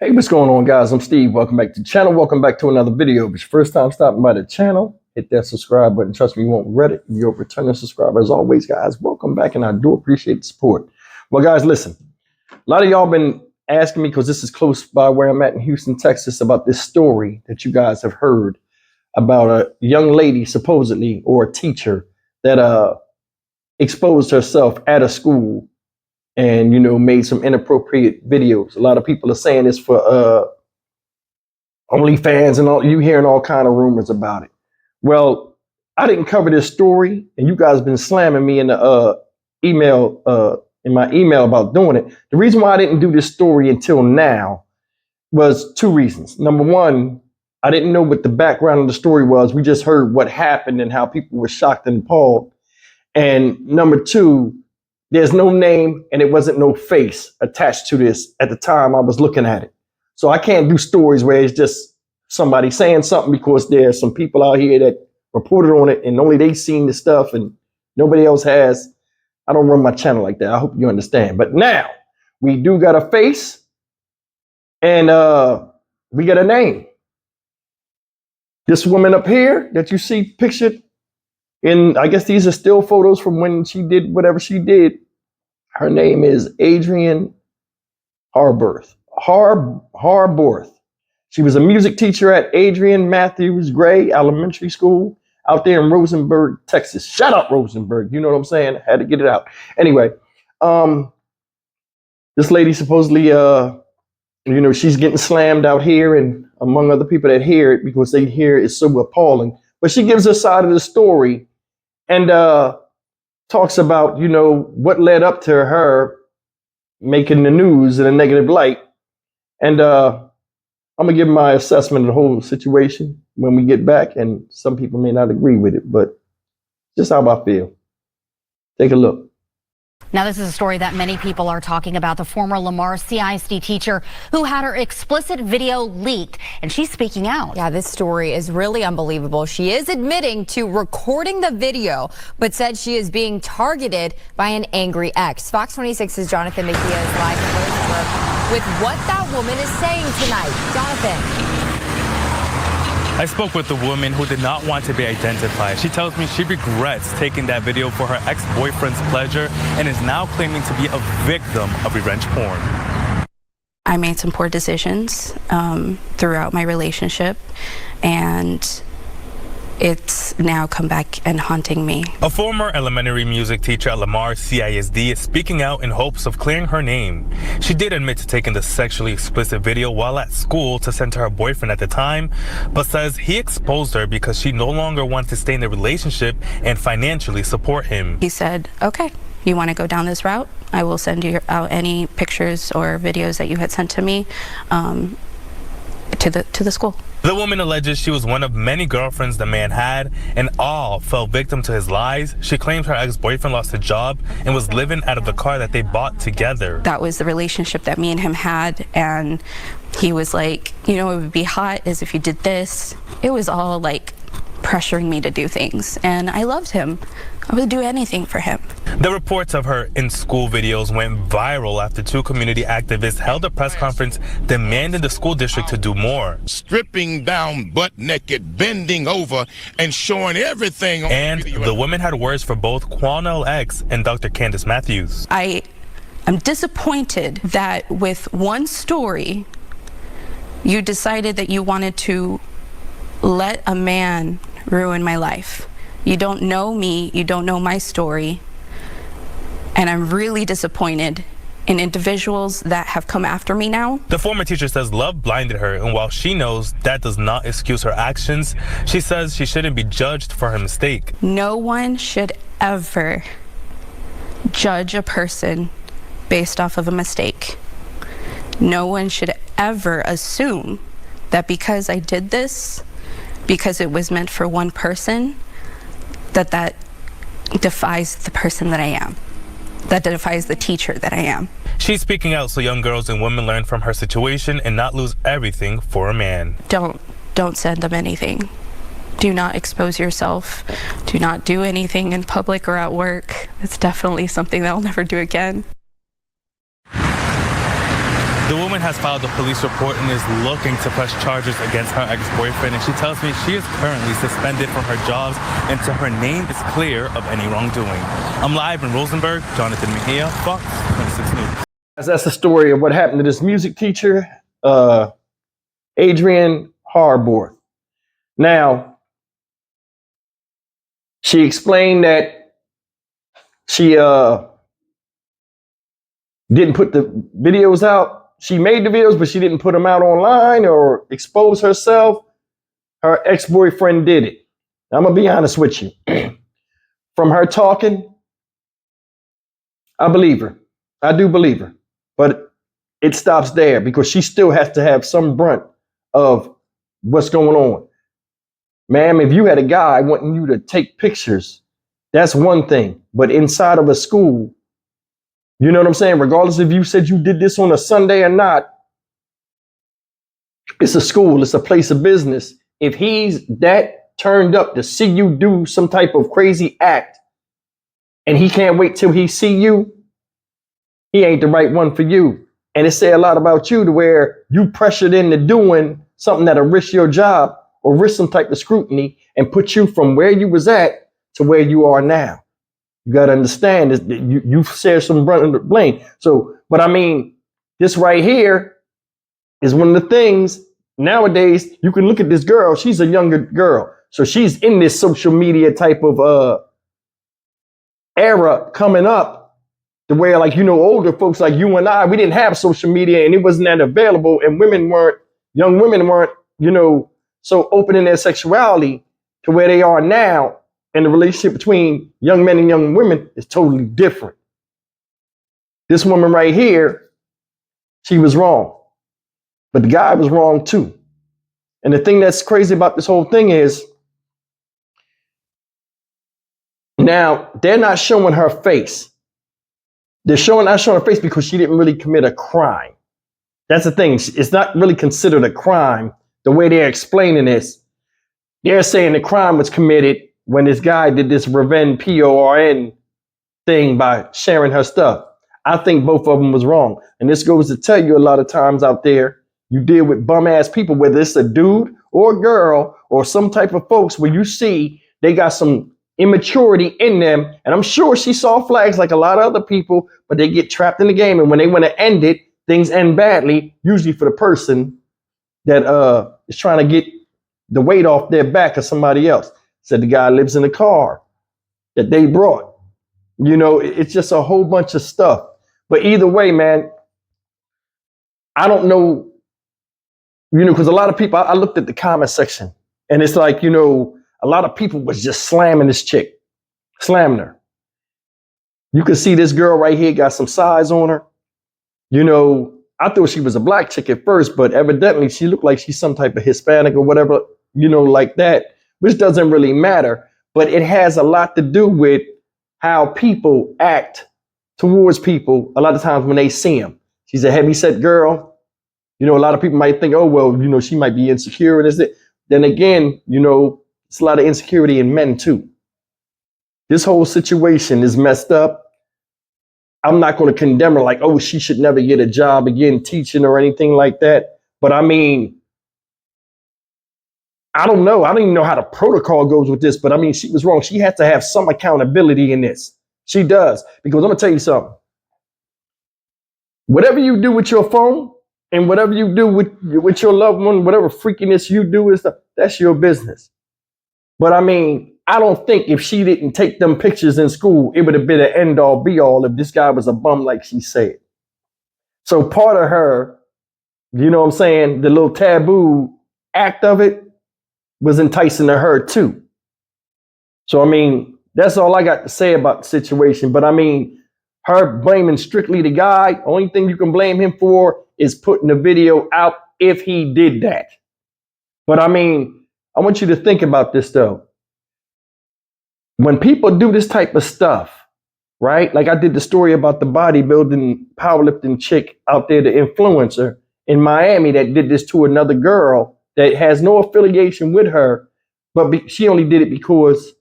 Hey, what's going on, guys? I'm Steve. Welcome back to the channel. Welcome back to another video. If it's your first time stopping by the channel, hit that subscribe button. Trust me, you won't regret it. You're a returning subscriber. As always, guys, welcome back, and I do appreciate the support. Well, guys, listen. A lot of y'all been asking me, because this is close by where I'm at in Houston, Texas, about this story that you guys have heard about a young lady, supposedly, or a teacher that exposed herself at a school and, made some inappropriate videos. A lot of people are saying this for OnlyFans and all. You hearing all kind of rumors about it. Well, I didn't cover this story, and you guys have been slamming me in the in my email about doing it. The reason why I didn't do this story until now was two reasons. Number one, I didn't know what the background of the story was. We just heard what happened and how people were shocked and appalled. And number two, there's no name and it wasn't no face attached to this at the time I was looking at it. So I can't do stories where it's just somebody saying something because there's some people out here that reported on it and only they seen the stuff and nobody else has. I don't run my channel like that. I hope you understand. But now we do got a face and we got a name. This woman up here that you see pictured, and I guess these are still photos from when she did whatever she did. Her name is Adrienne Harborth. She was a music teacher at Adrian Matthews Gray Elementary School out there in Rosenberg, Texas. Shout out Rosenberg. You know what I'm saying? I had to get it out. Anyway, this lady supposedly, she's getting slammed out here and among other people that hear it because they hear it's so appalling. But she gives her side of the story and talks about, what led up to her making the news in a negative light. And I'm going to give my assessment of the whole situation when we get back. And some people may not agree with it, but just how I feel. Take a look. Now, this is a story that many people are talking about. The former Lamar CISD teacher who had her explicit video leaked, and she's speaking out. Yeah, this story is really unbelievable. She is admitting to recording the video, but said she is being targeted by an angry ex. Fox 26's Jonathan Mejia is live in Rosenberg with what that woman is saying tonight. Jonathan. I spoke with the woman who did not want to be identified. She tells me she regrets taking that video for her ex-boyfriend's pleasure and is now claiming to be a victim of revenge porn. I made some poor decisions throughout my relationship, and it's now come back and haunting me. A former elementary music teacher at Lamar CISD is speaking out in hopes of clearing her name. She did admit to taking the sexually explicit video while at school to send to her boyfriend at the time, but says he exposed her because she no longer wants to stay in the relationship and financially support him. He said, okay, you want to go down this route? I will send you out any pictures or videos that you had sent to me to the school. The woman alleges she was one of many girlfriends the man had, and all fell victim to his lies. She claims her ex-boyfriend lost a job and was living out of the car that they bought together. That was the relationship that me and him had, and he was like, it would be hot as if you did this. It was all like pressuring me to do things, and I loved him. I would do anything for him. The reports of her in-school videos went viral after two community activists held a press conference demanding the school district to do more. Stripping down butt naked, bending over, and showing everything. And the women had words for both Quanell X and Dr. Candace Matthews. I am disappointed that with one story, you decided that you wanted to let a man ruin my life. You don't know me, you don't know my story, and I'm really disappointed in individuals that have come after me now. The former teacher says love blinded her, and while she knows that does not excuse her actions, she says she shouldn't be judged for her mistake. No one should ever judge a person based off of a mistake. No one should ever assume that because I did this, because it was meant for one person, that defies the person that I am, that defies the teacher that I am. She's speaking out so young girls and women learn from her situation and not lose everything for a man. Don't send them anything. Do not expose yourself. Do not do anything in public or at work. It's definitely something that I'll never do again. The woman has filed a police report and is looking to press charges against her ex-boyfriend, and she tells me she is currently suspended from her jobs until her name is clear of any wrongdoing. I'm live in Rosenberg. Jonathan Mejia, Fox 26 News. That's the story of what happened to this music teacher, Adrienne Harborth. Now, she explained that she didn't put the videos out. She made the videos, but she didn't put them out online or expose herself. Her ex-boyfriend did it. I'm going to be honest with you. From her talking, I believe her. I do believe her. But it stops there because she still has to have some brunt of what's going on. Ma'am, if you had a guy wanting you to take pictures, that's one thing. But inside of a school, you know what I'm saying? Regardless if you said you did this on a Sunday or not, it's a school, it's a place of business. If he's that turned up to see you do some type of crazy act and he can't wait till he see you, he ain't the right one for you. And it say a lot about you to where you pressured into doing something that'll risk your job or risk some type of scrutiny and put you from where you was at to where you are now. You got to understand this, you share some brunt of the blame. So, but I mean, this right here is one of the things nowadays. You can look at this girl. She's a younger girl. So she's in this social media type of era coming up to where, like, you know, older folks like you and I, we didn't have social media and it wasn't that available. And young women weren't, you know, so open in their sexuality to where they are now. And the relationship between young men and young women is totally different. This woman right here, she was wrong. But the guy was wrong too. And the thing that's crazy about this whole thing is, now they're not showing her face. They're not showing her face because she didn't really commit a crime. That's the thing. It's not really considered a crime. The way they're explaining this, they're saying the crime was committed when this guy did this revenge PORN thing by sharing her stuff. I think both of them was wrong. And this goes to tell you a lot of times out there, you deal with bum ass people, whether it's a dude or a girl or some type of folks where you see they got some immaturity in them. And I'm sure she saw flags like a lot of other people, but they get trapped in the game. And when they want to end it, things end badly, usually for the person that is trying to get the weight off their back of somebody else. Said the guy lives in a car that they brought. You know, it's just a whole bunch of stuff. But either way, man, I don't know, you know, because a lot of people, I looked at the comment section and it's like, you know, a lot of people was just slamming this chick, slamming her. You can see this girl right here got some size on her. You know, I thought she was a black chick at first, but evidently she looked like she's some type of Hispanic or whatever, you know, like that. Which doesn't really matter, but it has a lot to do with how people act towards people a lot of times when they see them. She's a heavyset girl. You know, a lot of people might think, oh, well, you know, she might be insecure and is it? Then again, you know, it's a lot of insecurity in men too. This whole situation is messed up. I'm not going to condemn her like, oh, she should never get a job again teaching or anything like that. But I mean, I don't know. I don't even know how the protocol goes with this, but I mean, she was wrong. She has to have some accountability in this. She does. Because I'm going to tell you something. Whatever you do with your phone and whatever you do with your loved one, whatever freakiness you do, that's your business. But I mean, I don't think if she didn't take them pictures in school, it would have been an end all be all if this guy was a bum like she said. So part of her, you know what I'm saying, the little taboo act of it, was enticing to her too. So, I mean, that's all I got to say about the situation. But I mean, her blaming strictly the guy, only thing you can blame him for is putting the video out if he did that. But I mean, I want you to think about this though. When people do this type of stuff, right? Like I did the story about the bodybuilding, powerlifting chick out there, the influencer in Miami that did this to another girl that has no affiliation with her, but she only did it because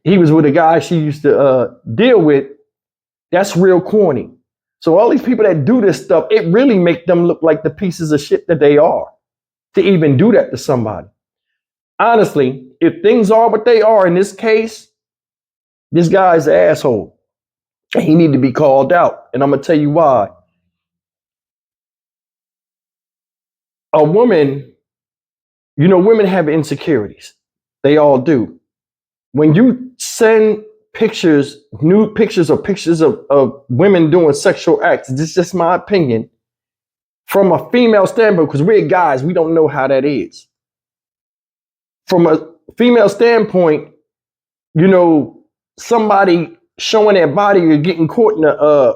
he was with a guy she used to deal with. That's real corny. So all these people that do this stuff, it really make them look like the pieces of shit that they are to even do that to somebody. Honestly, if things are what they are in this case, this guy's an asshole. And he need to be called out. And I'm going to tell you why. A woman, you know, women have insecurities. They all do. When you send pictures, nude pictures or pictures of women doing sexual acts, this is just my opinion, from a female standpoint, because we're guys, we don't know how that is. From a female standpoint, you know, somebody showing their body or getting caught in a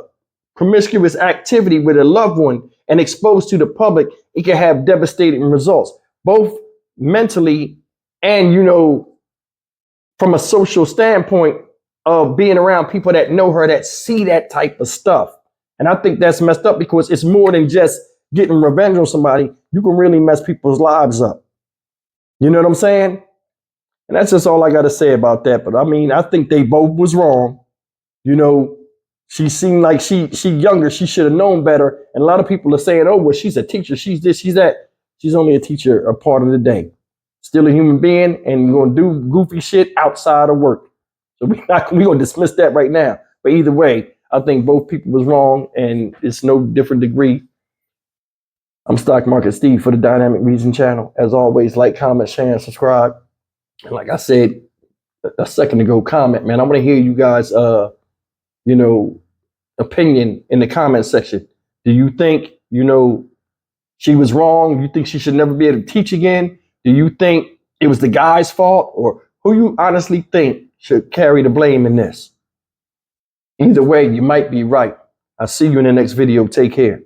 promiscuous activity with a loved one and exposed to the public, it can have devastating results, both mentally and, you know, from a social standpoint of being around people that know her, that see that type of stuff. And I think that's messed up because it's more than just getting revenge on somebody. You can really mess people's lives up. You know what I'm saying? And that's just all I got to say about that. But I mean, I think they both was wrong. You know, she seemed like she younger. She should have known better. And a lot of people are saying, oh, well, she's a teacher. She's this, she's that. She's only a teacher a part of the day. Still a human being, and we're going to do goofy shit outside of work. So we're going to dismiss that right now. But either way, I think both people was wrong, and it's no different degree. I'm Stock Market Steve for the Dynamic Reason channel. As always, like, comment, share, and subscribe. And like I said a second ago, comment, man. I want to hear you guys, you know, opinion in the comment section. Do you think, you know, she was wrong? Do you think she should never be able to teach again? Do you think it was the guy's fault, or who you honestly think should carry the blame in this? Either way, you might be right. I'll see you in the next video. Take care.